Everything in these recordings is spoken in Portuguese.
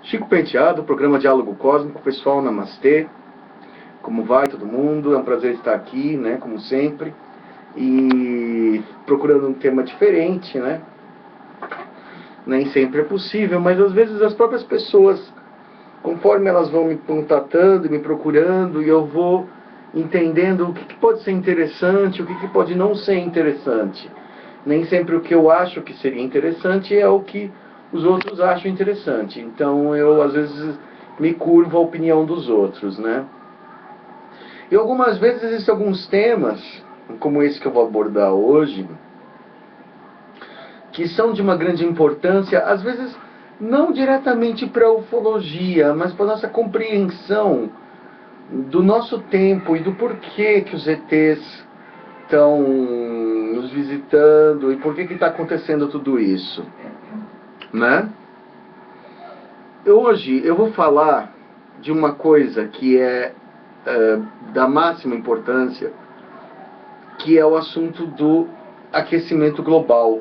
Chico Penteado, programa Diálogo Cósmico. Pessoal, namastê. Como vai todo mundo? É um prazer estar aqui, né, como sempre. E procurando um tema diferente, né? Nem sempre é possível, mas às vezes as próprias pessoas, conforme elas vão me contatando, me procurando, e eu vou entendendo o que pode ser interessante, o que pode não ser interessante. Nem sempre o que eu acho que seria interessante é o que os outros acham interessante. Então eu às vezes me curvo à opinião dos outros, né? E algumas vezes existem alguns temas, como esse que eu vou abordar hoje, que são de uma grande importância, às vezes não diretamente para a ufologia, mas para a nossa compreensão do nosso tempo e do porquê que os ETs estão nos visitando e por que está acontecendo tudo isso, né? Hoje eu vou falar de uma coisa que é da máxima importância, que é o assunto do aquecimento global.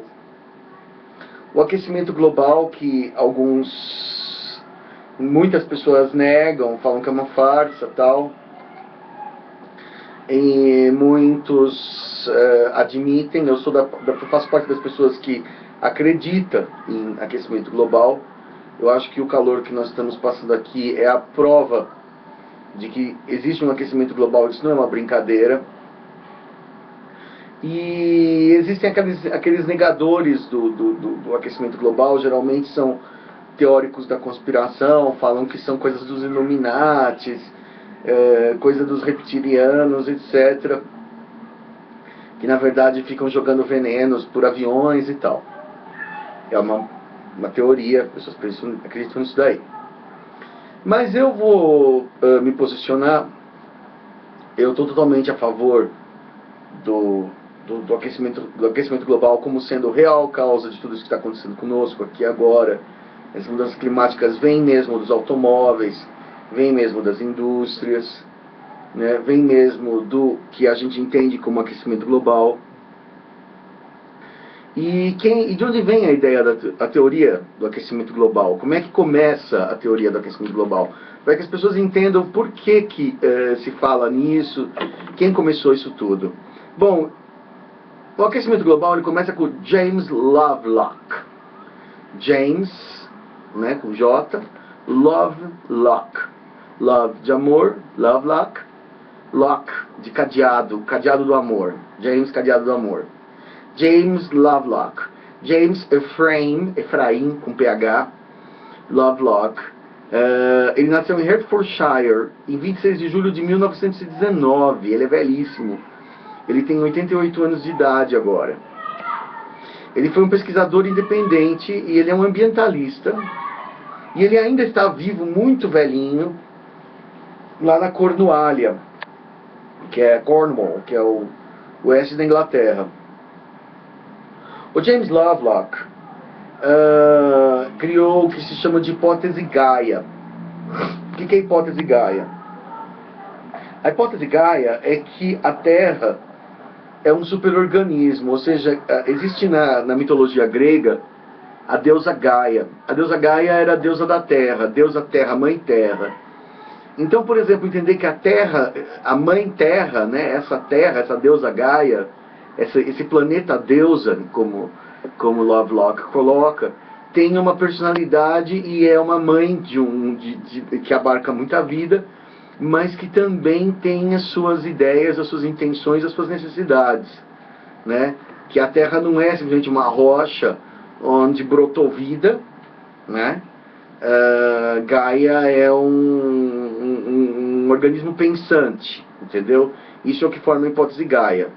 O aquecimento global que muitas pessoas negam, falam que é uma farsa, tal. E muitos admitem. Eu faço parte das pessoas que acreditam em aquecimento global. Eu acho que o calor que nós estamos passando aqui é a prova de que existe um aquecimento global. Isso não é uma brincadeira. E existem aqueles negadores do aquecimento global, geralmente são teóricos da conspiração, falam que são coisas dos Illuminatis, coisa dos reptilianos, etc. Que na verdade ficam jogando venenos por aviões e tal. É uma teoria, as pessoas acreditam nisso daí. Mas eu vou me posicionar. Eu estou totalmente a favor do aquecimento global como sendo real causa de tudo isso que está acontecendo conosco aqui agora. As mudanças climáticas vêm mesmo dos automóveis, vêm mesmo das indústrias, né? Vêm mesmo do que a gente entende como aquecimento global. E de onde vem a ideia da teoria do aquecimento global? Como é que começa a teoria do aquecimento global? Para que as pessoas entendam por que se fala nisso, quem começou isso tudo. Bom, o aquecimento global ele começa com James Lovelock. James, né, com J, Lovelock. Love de amor, Lovelock. Lock de cadeado, cadeado do amor. James, cadeado do amor. James Lovelock. James Ephraim com PH, Lovelock. Ele nasceu em Hertfordshire em 26 de julho de 1919. Ele é velhíssimo. Ele tem 88 anos de idade agora. Ele foi um pesquisador independente e ele é um ambientalista. E ele ainda está vivo, muito velhinho, lá na Cornualha, que é Cornwall, que é o oeste da Inglaterra. O James Lovelock criou o que se chama de hipótese Gaia. O que é a hipótese Gaia? A hipótese Gaia é que a Terra é um superorganismo, ou seja, existe na mitologia grega a deusa Gaia. A deusa Gaia era a deusa da Terra, a deusa Terra, Mãe Terra. Então, por exemplo, entender que a Terra, a Mãe Terra, né, essa Terra, essa deusa Gaia, esse planeta deusa, como Lovelock coloca, tem uma personalidade e é uma mãe que abarca muita vida, mas que também tem as suas ideias, as suas intenções, as suas necessidades, né? Que a Terra não é simplesmente uma rocha onde brotou vida, né? Gaia é um organismo pensante, entendeu? Isso é o que forma a hipótese Gaia,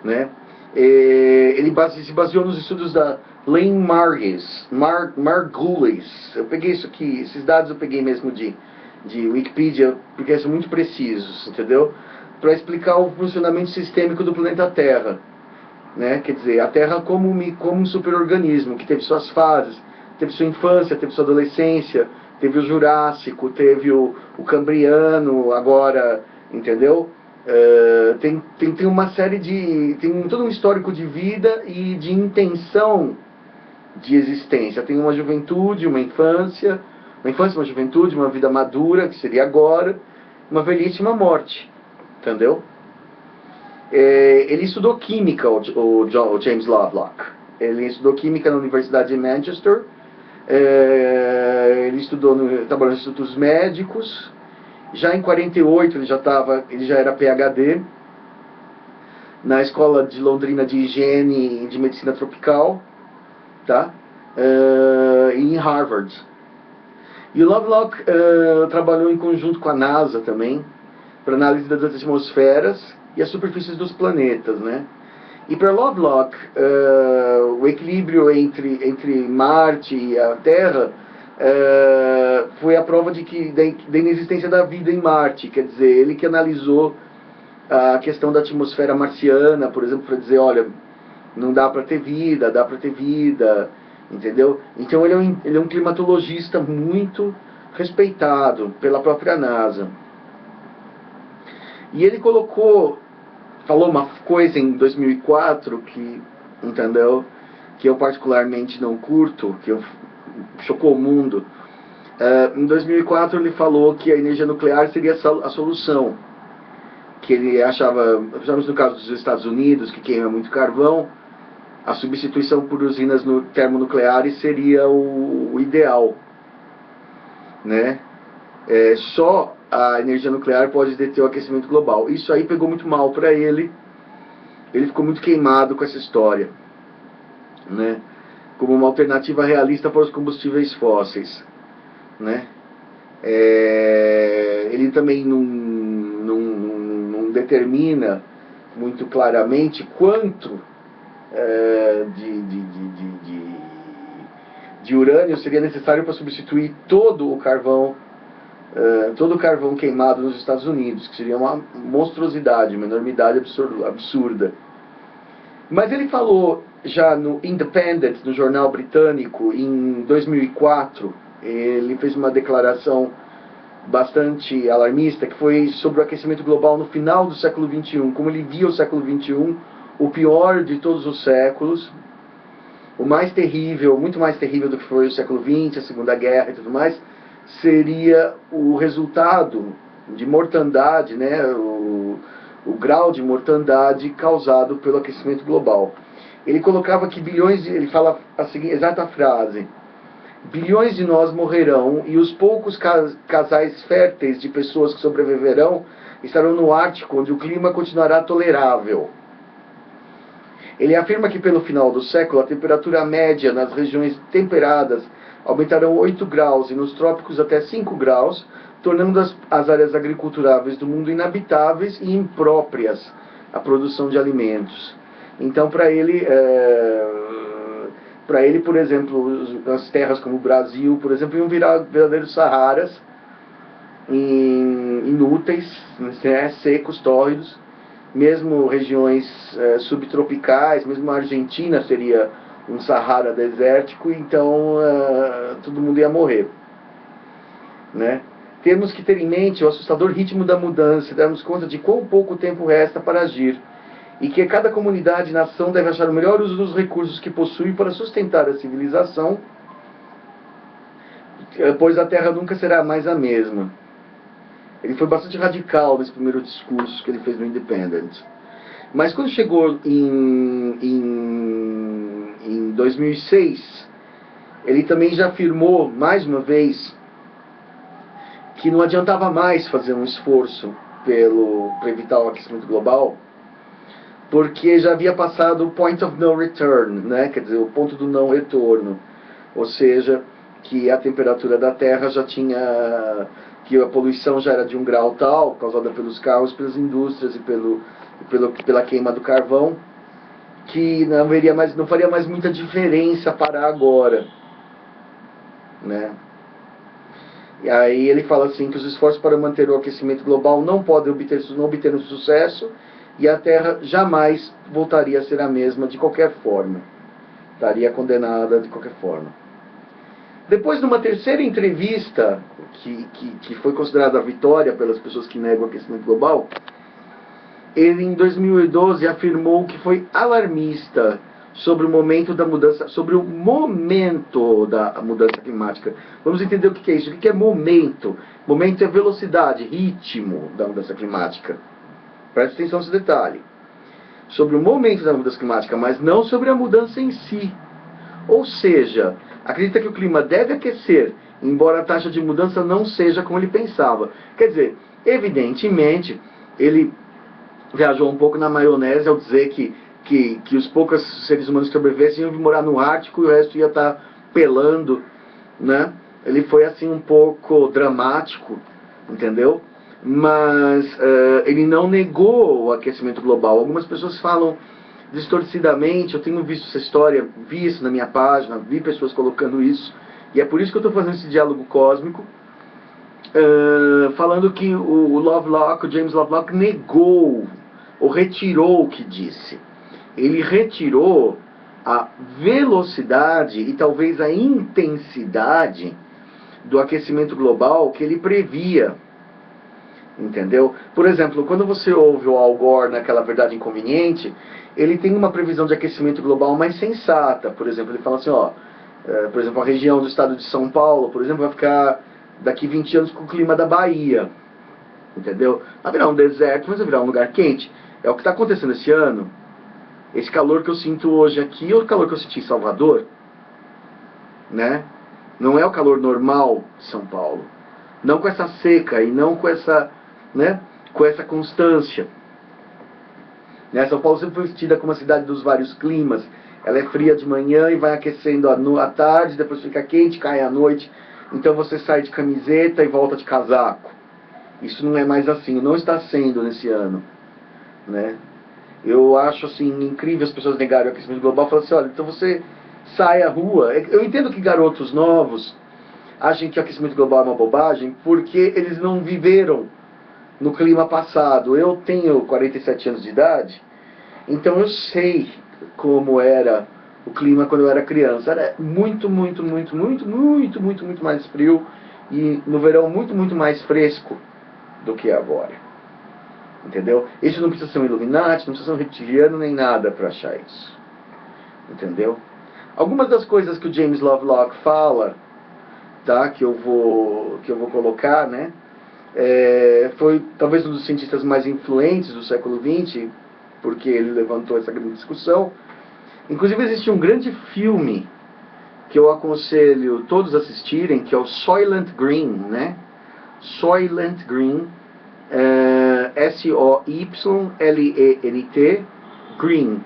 né? Ele se baseou nos estudos da Lane Margulis. Eu peguei isso aqui, esses dados eu peguei mesmo de Wikipedia, porque são muito precisos, entendeu? Para explicar o funcionamento sistêmico do planeta Terra, né? Quer dizer, a Terra como um superorganismo que teve suas fases, teve sua infância, teve sua adolescência, teve o Jurássico, teve o Cambriano, agora, entendeu? Tem uma série tem todo um histórico de vida e de intenção de existência. Tem uma juventude, uma infância, uma infância, uma juventude, uma vida madura, que seria agora, uma velhice e uma morte. Entendeu? Ele estudou química, o James Lovelock. Ele estudou química na Universidade de Manchester. Ele trabalhou nos institutos médicos. Já em 48 ele já era PhD na Escola de Londrina de Higiene e de Medicina Tropical, tá? Em Harvard. E o Lovelock trabalhou em conjunto com a NASA também, para análise das atmosferas e as superfícies dos planetas, né? E para Lovelock, o equilíbrio entre Marte e a Terra foi a prova da inexistência da vida em Marte. Quer dizer, ele que analisou a questão da atmosfera marciana, por exemplo, para dizer, olha, não dá para ter vida, dá para ter vida, entendeu? Então ele é um climatologista muito respeitado pela própria NASA. E ele falou uma coisa em 2004 entendeu? Que eu particularmente não curto, chocou o mundo. Em 2004 ele falou que a energia nuclear seria a solução. Que ele achava, principalmente no caso dos Estados Unidos, que queima muito carvão, a substituição por usinas termonucleares seria o ideal, né? Só a energia nuclear pode deter o aquecimento global. Isso aí pegou muito mal para ele. Ele ficou muito queimado com essa história, né? Como uma alternativa realista para os combustíveis fósseis, né? Ele também não determina muito claramente quanto de urânio seria necessário para substituir todo o carvão queimado nos Estados Unidos, que seria uma monstruosidade, uma enormidade absurda. Mas ele falou já no Independent, no jornal britânico, em 2004, ele fez uma declaração bastante alarmista, que foi sobre o aquecimento global no final do século XXI, como ele via o século XXI, o pior de todos os séculos, o mais terrível, muito mais terrível do que foi o século XX, a Segunda Guerra e tudo mais, seria o resultado de mortandade, né, o grau de mortandade causado pelo aquecimento global. Ele colocava que ele fala a seguinte exata frase: bilhões de nós morrerão e os poucos casais férteis de pessoas que sobreviverão estarão no Ártico, onde o clima continuará tolerável. Ele afirma que pelo final do século a temperatura média nas regiões temperadas aumentarão 8 graus e nos trópicos até 5 graus, tornando as áreas agriculturáveis do mundo inabitáveis e impróprias à produção de alimentos. Então, para ele, por exemplo, as terras como o Brasil, por exemplo, iam virar verdadeiros Saharas inúteis, né, secos, tórridos. Mesmo regiões subtropicais, mesmo a Argentina seria um Saara desértico, então todo mundo ia morrer, né? Temos que ter em mente o assustador ritmo da mudança e darmos conta de quão pouco tempo resta para agir, e que cada comunidade e nação deve achar o melhor uso dos recursos que possui para sustentar a civilização, pois a Terra nunca será mais a mesma. Ele foi bastante radical nesse primeiro discurso que ele fez no Independent. Mas quando chegou em 2006, ele também já afirmou, mais uma vez, que não adiantava mais fazer um esforço para evitar o aquecimento global, porque já havia passado o point of no return, né? Quer dizer, o ponto do não retorno. Ou seja, que a temperatura da Terra já tinha... que a poluição já era de 1 grau tal, causada pelos carros, pelas indústrias e pela queima do carvão, que não faria mais muita diferença para agora, né? E aí ele fala assim, que os esforços para manter o aquecimento global não podem obter um sucesso, e a Terra jamais voltaria a ser a mesma de qualquer forma. Estaria condenada de qualquer forma. Depois, numa terceira entrevista, que foi considerada a vitória pelas pessoas que negam o aquecimento global, ele, em 2012, afirmou que foi alarmista sobre o momento da mudança, sobre o momento da mudança climática. Vamos entender o que é isso. O que é momento? Momento é velocidade, ritmo da mudança climática. Preste atenção nesse detalhe. Sobre o momento da mudança climática, mas não sobre a mudança em si. Ou seja, acredita que o clima deve aquecer, embora a taxa de mudança não seja como ele pensava. Quer dizer, evidentemente, ele viajou um pouco na maionese ao dizer que os poucos seres humanos que sobrevivessem iam morar no Ártico e o resto ia estar pelando, né? Ele foi assim um pouco dramático, entendeu? Mas ele não negou o aquecimento global. Algumas pessoas falam distorcidamente, eu tenho visto essa história, vi isso na minha página, vi pessoas colocando isso, e é por isso que eu estou fazendo esse diálogo cósmico, falando que o Lovelock, o James Lovelock, negou ou retirou o que disse. Ele retirou a velocidade e talvez a intensidade do aquecimento global que ele previa. Entendeu? Por exemplo, quando você ouve o Al Gore naquela Verdade Inconveniente, ele tem uma previsão de aquecimento global mais sensata. Por exemplo, ele fala assim, ó, por exemplo, a região do estado de São Paulo, por exemplo, vai ficar daqui 20 anos com o clima da Bahia. Entendeu? Vai virar um deserto, mas vai virar um lugar quente. É o que está acontecendo esse ano. Esse calor que eu sinto hoje aqui é o calor que eu senti em Salvador, né? Não é o calor normal de São Paulo. Não com essa seca e não com essa, né, com essa constância. Né? São Paulo sempre foi tida como a cidade dos vários climas. Ela é fria de manhã e vai aquecendo à tarde, depois fica quente, cai à noite. Então você sai de camiseta e volta de casaco. Isso não é mais assim, não está sendo nesse ano, né? Eu acho assim incrível as pessoas negarem o aquecimento global, falando assim, olha, então você sai à rua. Eu entendo que garotos novos achem que o aquecimento global é uma bobagem, porque eles não viveram no clima passado. Eu tenho 47 anos de idade, então eu sei como era o clima quando eu era criança. Era muito mais frio e no verão muito mais fresco do que agora. Entendeu? Isso não precisa ser um Illuminati, não precisa ser um reptiliano nem nada para achar isso. Entendeu? Algumas das coisas que o James Lovelock fala, tá, que eu vou colocar, né, foi talvez um dos cientistas mais influentes do século XX, porque ele levantou essa grande discussão. Inclusive existe um grande filme que eu aconselho todos a assistirem, que é o Soylent Green, né? Soylent Green, S-O-Y-L-E-N-T, Green,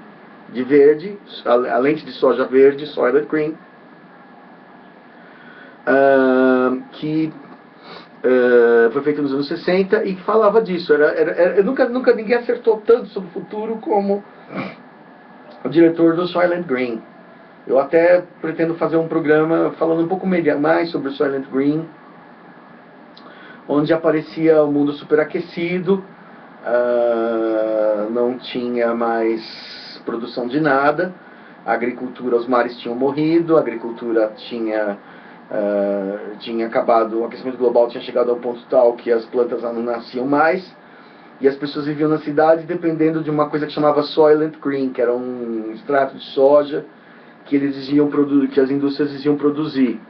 de verde, a lente de soja verde, Soylent Green, que foi feito nos anos 60 e que falava disso. Nunca ninguém acertou tanto sobre o futuro como o diretor do Soylent Green. Eu até pretendo fazer um programa falando um pouco mais sobre o Soylent Green, onde aparecia o mundo superaquecido, não tinha mais produção de nada, a agricultura, os mares tinham morrido, a agricultura tinha acabado, o aquecimento global tinha chegado ao ponto tal que as plantas não nasciam mais, e as pessoas viviam na cidade dependendo de uma coisa que chamava Soylent Green, que era um extrato de soja que que as indústrias diziam produzir.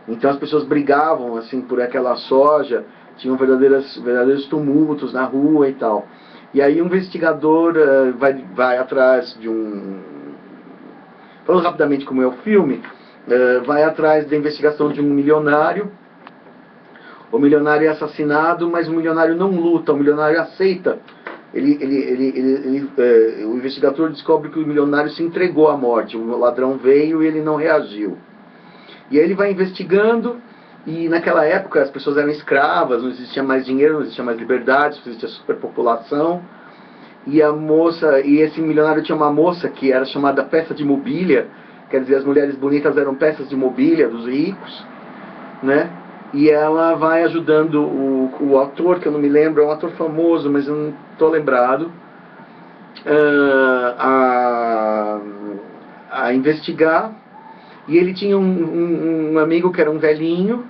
Então as pessoas brigavam assim por aquela soja, tinham verdadeiros tumultos na rua e tal. E aí um investigador vai atrás de um... Falando rapidamente como é o filme, vai atrás da investigação de um milionário. O milionário é assassinado, mas o milionário não luta, o milionário aceita. O investigador descobre que o milionário se entregou à morte, o ladrão veio e ele não reagiu. E aí ele vai investigando, e naquela época as pessoas eram escravas, não existia mais dinheiro, não existia mais liberdade, não existia superpopulação. E esse milionário tinha uma moça que era chamada peça de mobília, quer dizer, as mulheres bonitas eram peças de mobília dos ricos, né? E ela vai ajudando o ator, que eu não me lembro, é um ator famoso, mas eu não estou lembrado, a investigar. E ele tinha um amigo que era um velhinho,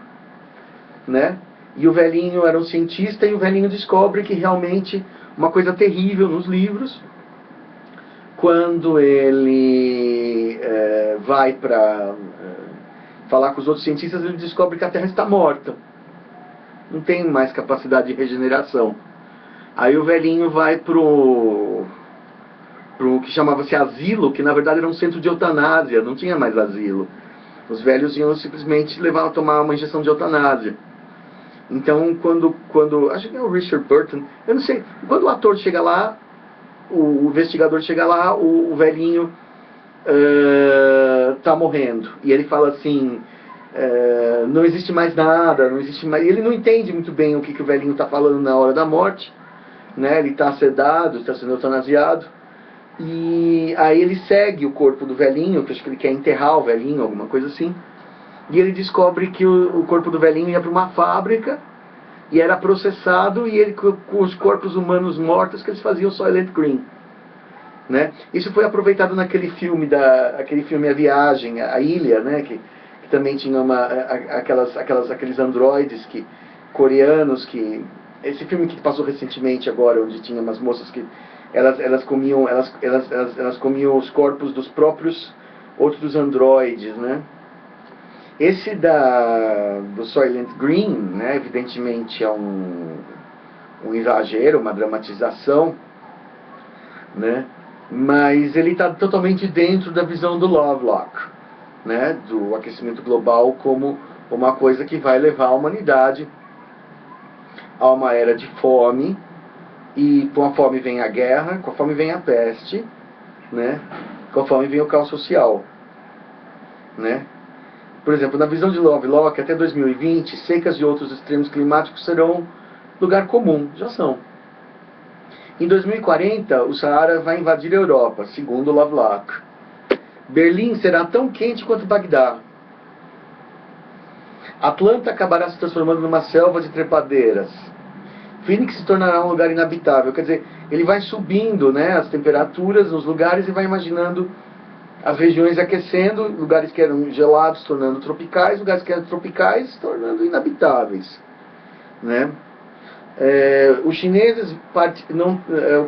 né? E o velhinho era um cientista, e o velhinho descobre que realmente uma coisa terrível nos livros, quando ele vai para falar com os outros cientistas, ele descobre que a Terra está morta. Não tem mais capacidade de regeneração. Aí o velhinho vai pro que chamava-se asilo, que na verdade era um centro de eutanásia, não tinha mais asilo. Os velhos iam simplesmente levar a tomar uma injeção de eutanásia. Então, quando acho que é o Richard Burton, eu não sei, quando o ator chega lá, o investigador chega lá, o velhinho tá morrendo. E ele fala assim, não existe mais nada, não existe mais... E ele não entende muito bem o que o velhinho está falando na hora da morte, né? Ele está sedado, está sendo eutanasiado. E aí ele segue o corpo do velhinho, que acho que ele quer enterrar o velhinho, alguma coisa assim. E ele descobre que o corpo do velhinho ia para uma fábrica e era processado, e ele com os corpos humanos mortos que eles faziam Soylent Green, né? Isso foi aproveitado naquele filme aquele filme A Viagem, A Ilha, né? Que também tinha aqueles androides coreanos que esse filme que passou recentemente agora, onde tinha umas moças que elas comiam os corpos dos próprios outros androides, né? Esse do Soylent Green, né, evidentemente é um exagero, uma dramatização, né, mas ele está totalmente dentro da visão do Lovelock, né, do aquecimento global como uma coisa que vai levar a humanidade a uma era de fome, e com a fome vem a guerra, com a fome vem a peste, né, com a fome vem o caos social, né. Por exemplo, na visão de Lovelock, até 2020, secas e outros extremos climáticos serão lugar comum, já são. Em 2040, o Saara vai invadir a Europa, segundo Lovelock. Berlim será tão quente quanto Bagdá. Atlanta acabará se transformando numa selva de trepadeiras. Phoenix se tornará um lugar inabitável. Quer dizer, ele vai subindo, né, as temperaturas nos lugares e vai imaginando as regiões aquecendo, lugares que eram gelados se tornando tropicais, lugares que eram tropicais se tornando inabitáveis, né? Os chineses,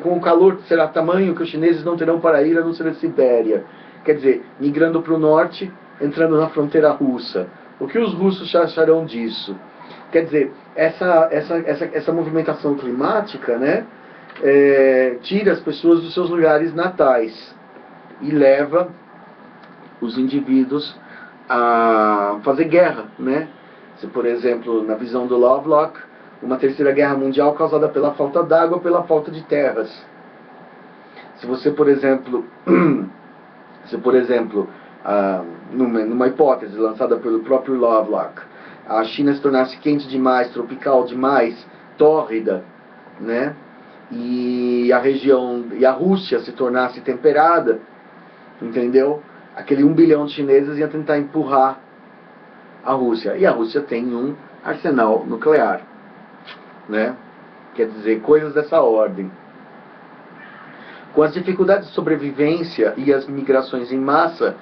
com o calor será tamanho que os chineses não terão para ir a não ser a Sibéria. Quer dizer, migrando para o norte, entrando na fronteira russa. O que os russos acharão disso? Quer dizer, essa movimentação climática, né, tira as pessoas dos seus lugares natais e leva os indivíduos a fazer guerra, né? Se, por exemplo, na visão do Lovelock, uma terceira guerra mundial causada pela falta d'água, pela falta de terras. Se você, por exemplo, numa hipótese lançada pelo próprio Lovelock, a China se tornasse quente demais, tropical demais, tórrida, né? E a Rússia se tornasse temperada, entendeu? Aquele 1 bilhão de chineses ia tentar empurrar a Rússia. E a Rússia tem um arsenal nuclear, né? Quer dizer, coisas dessa ordem. Com as dificuldades de sobrevivência e as migrações em massa,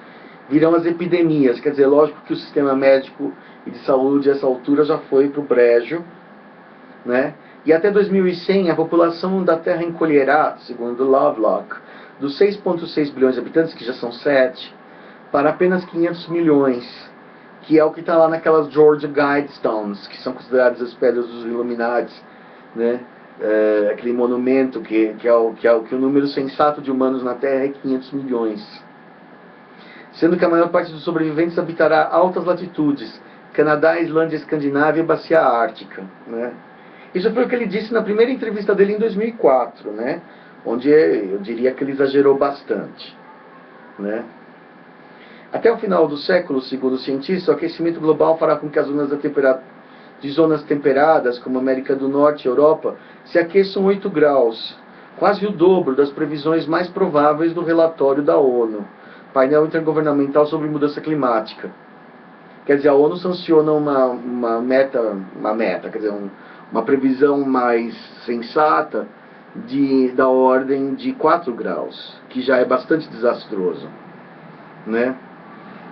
virão as epidemias. Quer dizer, lógico que o sistema médico e de saúde a essa altura já foi para o brejo, né? E até 2100 a população da Terra encolherá, segundo Lovelock, dos 6,6 bilhões de habitantes, que já são 7, para apenas 500 milhões, que é o que está lá naquelas Georgia Guidestones, que são consideradas as pedras dos Illuminati, né? Aquele monumento que o número sensato de humanos na Terra é 500 milhões. Sendo que a maior parte dos sobreviventes habitará altas latitudes, Canadá, Islândia, Escandinávia e Bacia Ártica, né? Isso foi o que ele disse na primeira entrevista dele em 2004, né? Onde eu diria que ele exagerou bastante, né? Até o final do século, segundo os cientistas, o aquecimento global fará com que as zonas de zonas temperadas, como América do Norte e Europa, se aqueçam 8 graus, quase o dobro das previsões mais prováveis do relatório da ONU, Painel Intergovernamental sobre Mudança Climática. Quer dizer, a ONU sanciona uma meta, quer dizer, uma previsão mais sensata da ordem de 4 graus, que já é bastante desastroso, né?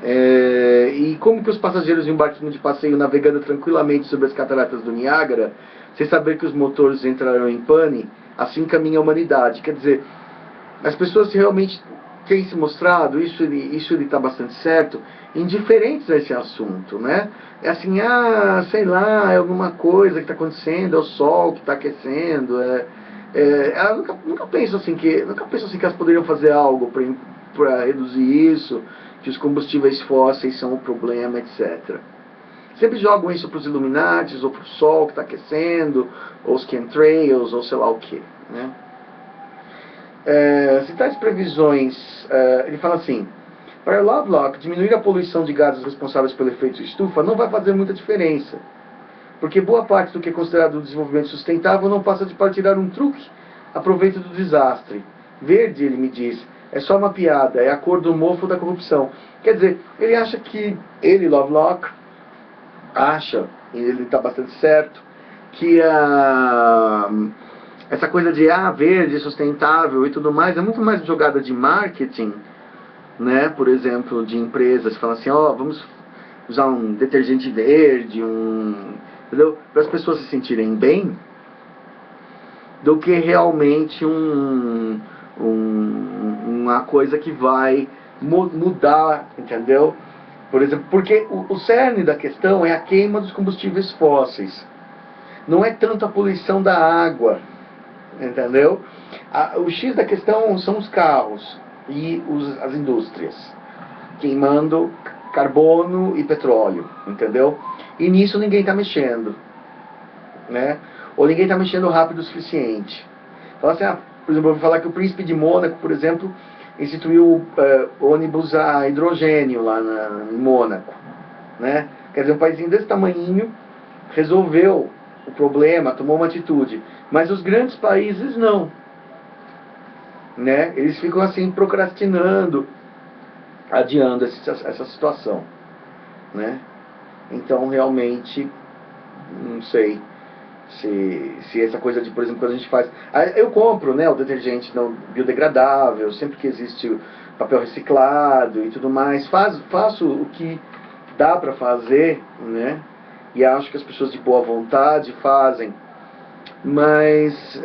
E como que os passageiros em um barquinho de passeio navegando tranquilamente sobre as cataratas do Niágara, sem saber que os motores entrarão em pane, assim caminha a humanidade. Quer dizer, as pessoas realmente têm se mostrado, isso ele está bastante certo, indiferentes a esse assunto, né? É assim, sei lá, é alguma coisa que está acontecendo, é o sol que está aquecendo, ela nunca penso assim que elas poderiam fazer algo para reduzir isso, que os combustíveis fósseis são o problema, etc. Sempre jogam isso para os Illuminatis, ou para o sol que está aquecendo, ou os chemtrails, ou sei lá o que, né? Se tais previsões, ele fala assim, para Lovelock, diminuir a poluição de gases responsáveis pelo efeito estufa não vai fazer muita diferença, porque boa parte do que é considerado desenvolvimento sustentável não passa de tirar um truque a proveito do desastre. Verde, ele me diz, é só uma piada, é a cor do mofo da corrupção. Quer dizer, ele acha que, Lovelock, acha, e ele está bastante certo, que essa coisa de verde, sustentável e tudo mais, é muito mais jogada de marketing, né? Por exemplo, de empresas que falam assim, vamos usar um detergente verde, entendeu? Para as pessoas se sentirem bem, do que realmente uma coisa que vai mudar, entendeu? Por exemplo, porque o cerne da questão é a queima dos combustíveis fósseis. Não é tanto a poluição da água, entendeu? O X da questão são os carros e as indústrias queimando carbono e petróleo, entendeu? E nisso ninguém está mexendo, né? Ou ninguém está mexendo rápido o suficiente. Fala assim, por exemplo, eu vou falar que o príncipe de Mônaco, por exemplo, instituiu ônibus a hidrogênio lá em Mônaco, né? Quer dizer, um paísinho desse tamanhinho resolveu o problema, tomou uma atitude, mas os grandes países não, né? Eles ficam assim procrastinando, adiando essa situação, né? Então realmente não sei se essa coisa de, por exemplo, quando a gente faz, eu compro, né, o detergente não biodegradável, sempre que existe papel reciclado e tudo mais, faço o que dá para fazer, né? E acho que as pessoas de boa vontade fazem, mas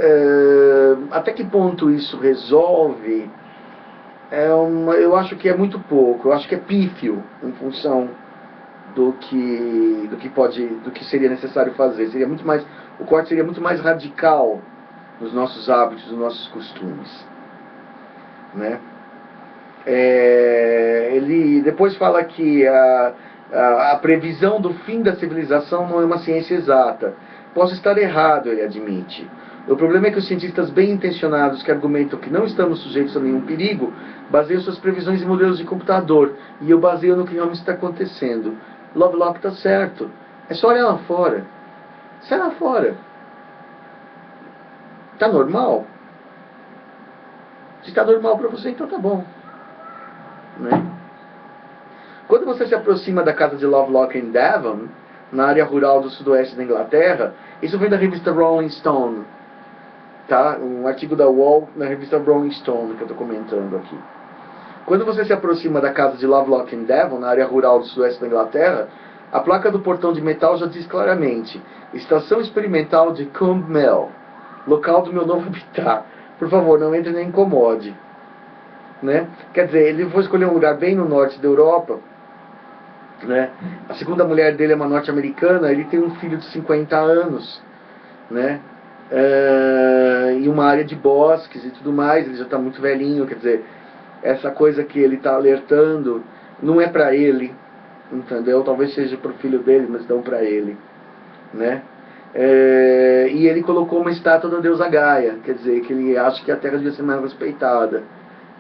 até que ponto isso resolve? Eu acho que é muito pouco. Eu acho que é pífio em função do que seria necessário fazer. O corte seria muito mais radical nos nossos hábitos, nos nossos costumes, né? Ele depois fala que a previsão do fim da civilização não é uma ciência exata. Posso estar errado, ele admite. O problema é que os cientistas bem intencionados que argumentam que não estamos sujeitos a nenhum perigo baseiam suas previsões em modelos de computador, e eu baseio no que realmente está acontecendo. Lovelock está certo. É só olhar lá fora. Sai lá fora. Tá normal? Se está normal para você, então tá bom, né? Quando você se aproxima da casa de Lovelock em Devon, na área rural do sudoeste da Inglaterra, isso vem da revista Rolling Stone, tá? Um artigo da UOL na revista Rolling Stone que eu estou comentando aqui. Quando você se aproxima da casa de Lovelock em Devon, na área rural do sudoeste da Inglaterra, a placa do portão de metal já diz claramente: Estação Experimental de Combe Mill, local do meu novo habitat. Por favor, não entre nem incomode, né? Quer dizer, ele foi escolher um lugar bem no norte da Europa, né? A segunda mulher dele é uma norte-americana, ele tem um filho de 50 anos, né? E uma área de bosques e tudo mais, ele já está muito velhinho, quer dizer, essa coisa que ele está alertando não é para ele, entendeu? Talvez seja para o filho dele, mas não para ele, né? E ele colocou uma estátua da deusa Gaia, quer dizer, que ele acha que a Terra devia ser mais respeitada,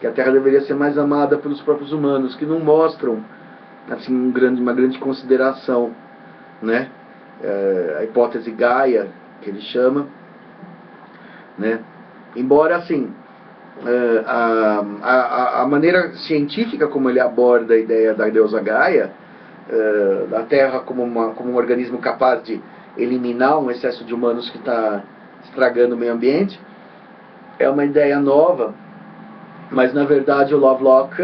que a Terra deveria ser mais amada pelos próprios humanos, que não mostram assim uma grande consideração, né? A hipótese Gaia, que ele chama, né? Embora assim a maneira científica como ele aborda a ideia da deusa Gaia, da Terra como um organismo capaz de eliminar um excesso de humanos que está estragando o meio ambiente, é uma ideia nova, mas na verdade o Lovelock,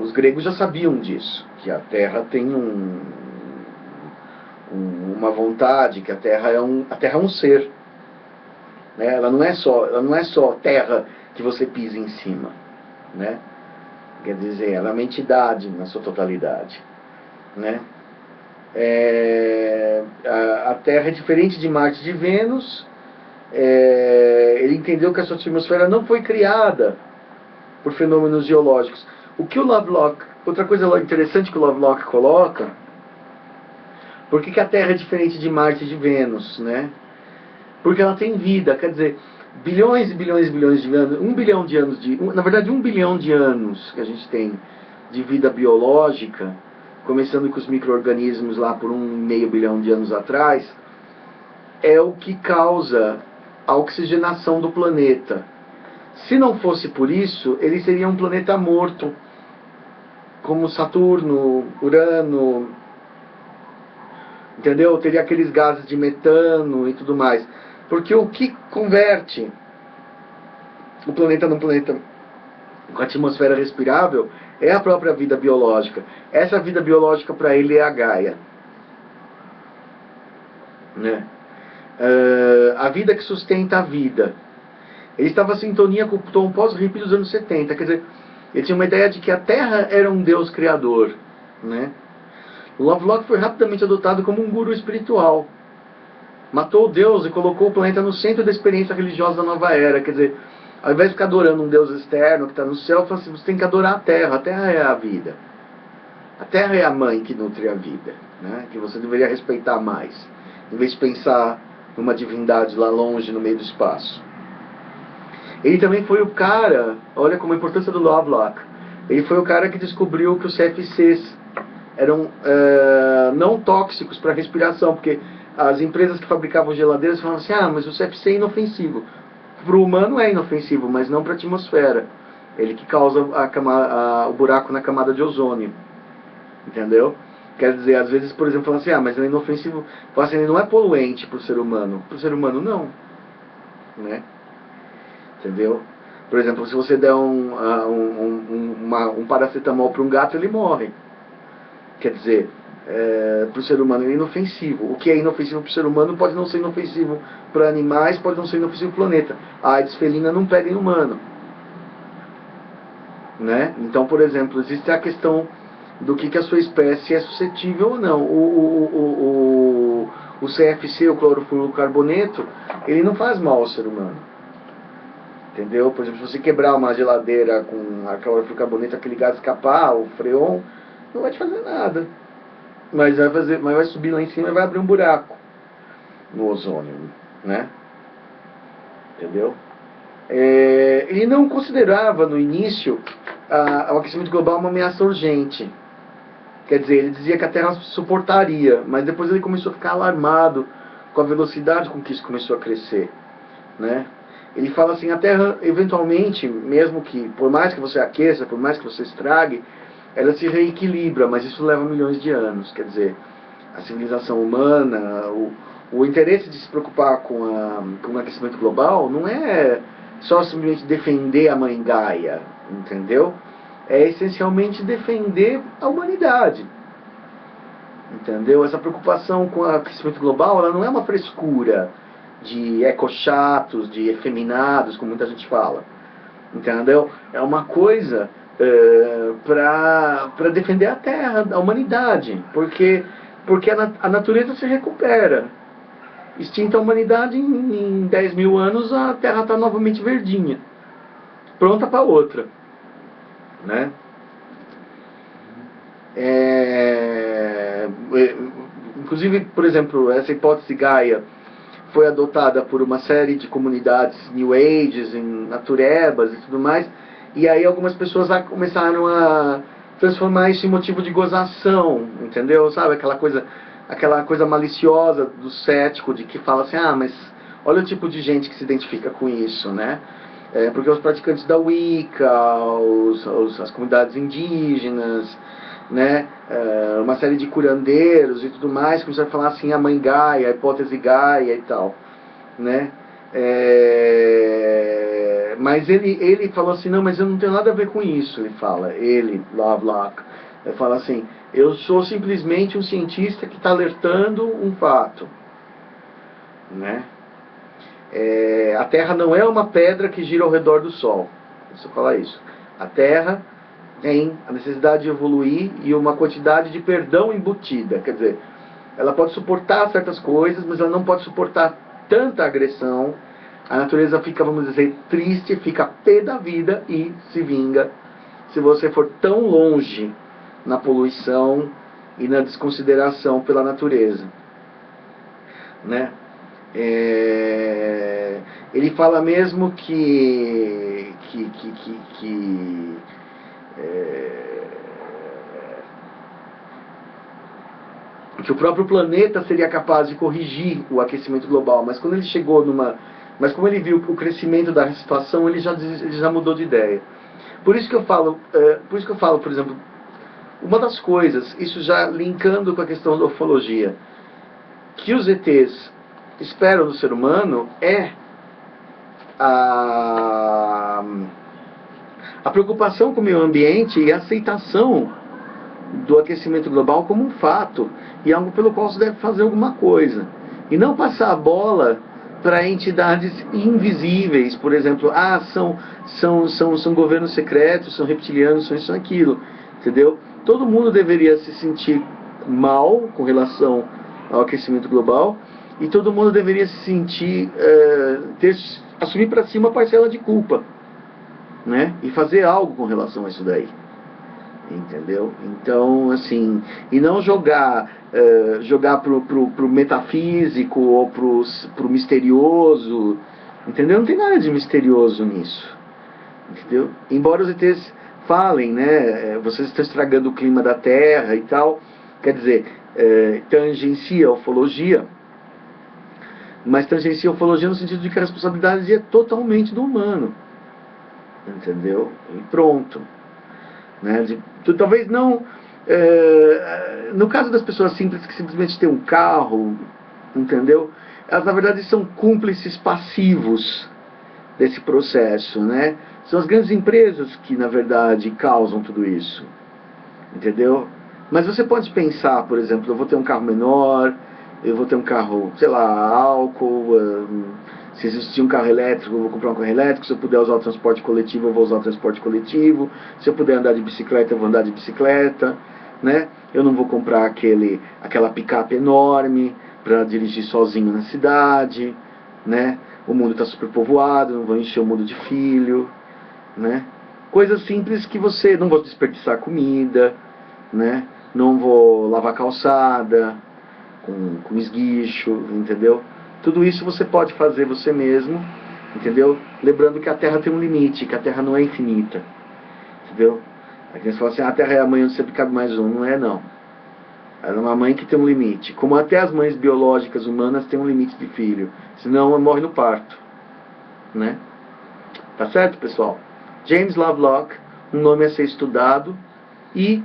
os gregos já sabiam disso, que a Terra tem uma vontade, que a Terra é um ser, né? Ela não é só terra que você pisa em cima, né? Quer dizer, ela é uma entidade na sua totalidade, né? A Terra é diferente de Marte e de Vênus. Ele entendeu que a sua atmosfera não foi criada por fenômenos geológicos. O que o Lovelock, outra coisa interessante que o Lovelock coloca, por que a Terra é diferente de Marte e de Vênus, né? Porque ela tem vida, quer dizer, bilhões e bilhões e bilhões de anos, 1 bilhão de anos na verdade 1 bilhão de anos que a gente tem de vida biológica, começando com os micro-organismos lá por 1,5 bilhão de anos atrás, é o que causa a oxigenação do planeta. Se não fosse por isso, ele seria um planeta morto, como Saturno, Urano, entendeu? Teria aqueles gases de metano e tudo mais. Porque o que converte o planeta num planeta com atmosfera respirável é a própria vida biológica. Essa vida biológica para ele é a Gaia, né? A vida que sustenta a vida. Ele estava em sintonia com o tom pós-hippie dos anos 70. Quer dizer, ele tinha uma ideia de que a Terra era um Deus criador, né? O Lovelock foi rapidamente adotado como um guru espiritual. Matou o Deus e colocou o planeta no centro da experiência religiosa da nova era. Quer dizer, ao invés de ficar adorando um Deus externo que está no céu, assim, você tem que adorar a Terra. A Terra é a vida. A Terra é a mãe que nutre a vida, né? Que você deveria respeitar mais, em vez de pensar numa divindade lá longe no meio do espaço. Ele também foi o cara, olha como a importância do Lovelock, ele foi o cara que descobriu que os CFCs eram não tóxicos para a respiração, porque as empresas que fabricavam geladeiras falavam assim, mas o CFC é inofensivo. Para o humano é inofensivo, mas não para a atmosfera. Ele que causa o buraco na camada de ozônio. Entendeu? Quer dizer, às vezes, por exemplo, falam assim, mas ele é inofensivo, assim, ele não é poluente para o ser humano. Para o ser humano, não. Né? Entendeu? Por exemplo, se você der um paracetamol para um gato, ele morre. Quer dizer, para o ser humano é inofensivo. O que é inofensivo para o ser humano pode não ser inofensivo para animais, pode não ser inofensivo para o planeta. A AIDS felina não pega em humano. Né? Então, por exemplo, existe a questão do que a sua espécie é suscetível ou não. O CFC, o clorofluorocarboneto, ele não faz mal ao ser humano. Entendeu? Por exemplo, se você quebrar uma geladeira com a clorofluorocarboneto, aquele gás escapar, o freon, não vai te fazer nada. Mas vai subir lá em cima e vai abrir um buraco no ozônio, né? Entendeu? Ele não considerava no início o aquecimento global uma ameaça urgente. Quer dizer, ele dizia que a Terra suportaria, mas depois ele começou a ficar alarmado com a velocidade com que isso começou a crescer, né? Ele fala assim, a Terra eventualmente, mesmo que, por mais que você aqueça, por mais que você estrague, ela se reequilibra, mas isso leva milhões de anos. Quer dizer, a civilização humana, o interesse de se preocupar com o aquecimento global não é só simplesmente defender a mãe Gaia, entendeu? É essencialmente defender a humanidade, entendeu? Essa preocupação com o aquecimento global, ela não é uma frescura de ecochatos, de efeminados, como muita gente fala, entendeu? É uma coisa para defender a Terra, a humanidade, porque a natureza se recupera. Extinta a humanidade, em 10 mil anos a Terra está novamente verdinha, pronta para outra, né? Inclusive, por exemplo, essa hipótese Gaia foi adotada por uma série de comunidades New Ages, em naturebas e tudo mais, e aí algumas pessoas começaram a transformar isso em motivo de gozação, entendeu? Sabe, aquela coisa maliciosa do cético, de que fala assim, mas olha o tipo de gente que se identifica com isso, né? Porque os praticantes da Wicca, as comunidades indígenas, né? Uma série de curandeiros e tudo mais, começaram a falar assim, a mãe Gaia, a hipótese Gaia e tal, né? Mas ele falou assim, não, mas eu não tenho nada a ver com isso, Lovelock, ele fala assim, eu sou simplesmente um cientista que está alertando um fato, né? A Terra não é uma pedra que gira ao redor do Sol. Deixa eu falar isso. A Terra tem a necessidade de evoluir e uma quantidade de perdão embutida. Quer dizer, ela pode suportar certas coisas, mas ela não pode suportar tanta agressão. A natureza fica, vamos dizer, triste, fica pé da vida e se vinga se você for tão longe na poluição e na desconsideração pela natureza, né? Ele fala mesmo que o próprio planeta seria capaz de corrigir o aquecimento global, mas quando ele chegou mas como ele viu o crescimento da situação, ele já mudou de ideia. Por isso que eu falo, por exemplo, uma das coisas, isso já linkando com a questão da ufologia, que os ETs esperam do ser humano é a preocupação com o meio ambiente e a aceitação do aquecimento global como um fato e algo pelo qual se deve fazer alguma coisa. E não passar a bola para entidades invisíveis, por exemplo, são governos secretos, são reptilianos, são isso, são aquilo, entendeu? Todo mundo deveria se sentir mal com relação ao aquecimento global e todo mundo deveria se sentir, assumir para si uma parcela de culpa, né? E fazer algo com relação a isso daí. Entendeu? Então, assim, e não jogar pro metafísico ou pro misterioso, entendeu? Não tem nada de misterioso nisso, entendeu? Embora os ETs falem, né, vocês estão estragando o clima da Terra e tal, quer dizer, tangencia a ufologia, mas tangencia a ufologia no sentido de que a responsabilidade é totalmente do humano, entendeu? E pronto. Né? Talvez não no caso das pessoas simples que simplesmente têm um carro, entendeu? Elas na verdade são cúmplices passivos desse processo, né? São as grandes empresas que na verdade causam tudo isso, entendeu? Mas você pode pensar, por exemplo, eu vou ter um carro menor, eu vou ter um carro, sei lá, álcool, se existir um carro elétrico, eu vou comprar um carro elétrico. Se eu puder usar o transporte coletivo, eu vou usar o transporte coletivo. Se eu puder andar de bicicleta, eu vou andar de bicicleta, né? Eu não vou comprar aquela picape enorme para dirigir sozinho na cidade, né? O mundo está superpovoado, não vou encher o mundo de filho, né? Coisas simples que você não vou desperdiçar comida, né? Não vou lavar calçada com esguicho, entendeu? Tudo isso você pode fazer você mesmo, entendeu? Lembrando que a Terra tem um limite, que a Terra não é infinita, entendeu? Aqui eles falam assim, a Terra é a mãe onde sempre cabe mais um. Não é, não. Ela é uma mãe que tem um limite. Como até as mães biológicas humanas têm um limite de filho. Senão ela morre no parto, né? Tá certo, pessoal? James Lovelock, um nome a ser estudado e,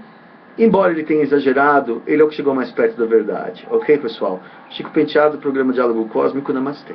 embora ele tenha exagerado, ele é o que chegou mais perto da verdade. Ok, pessoal? Chico Penteado, programa Diálogo Cósmico. Namastê.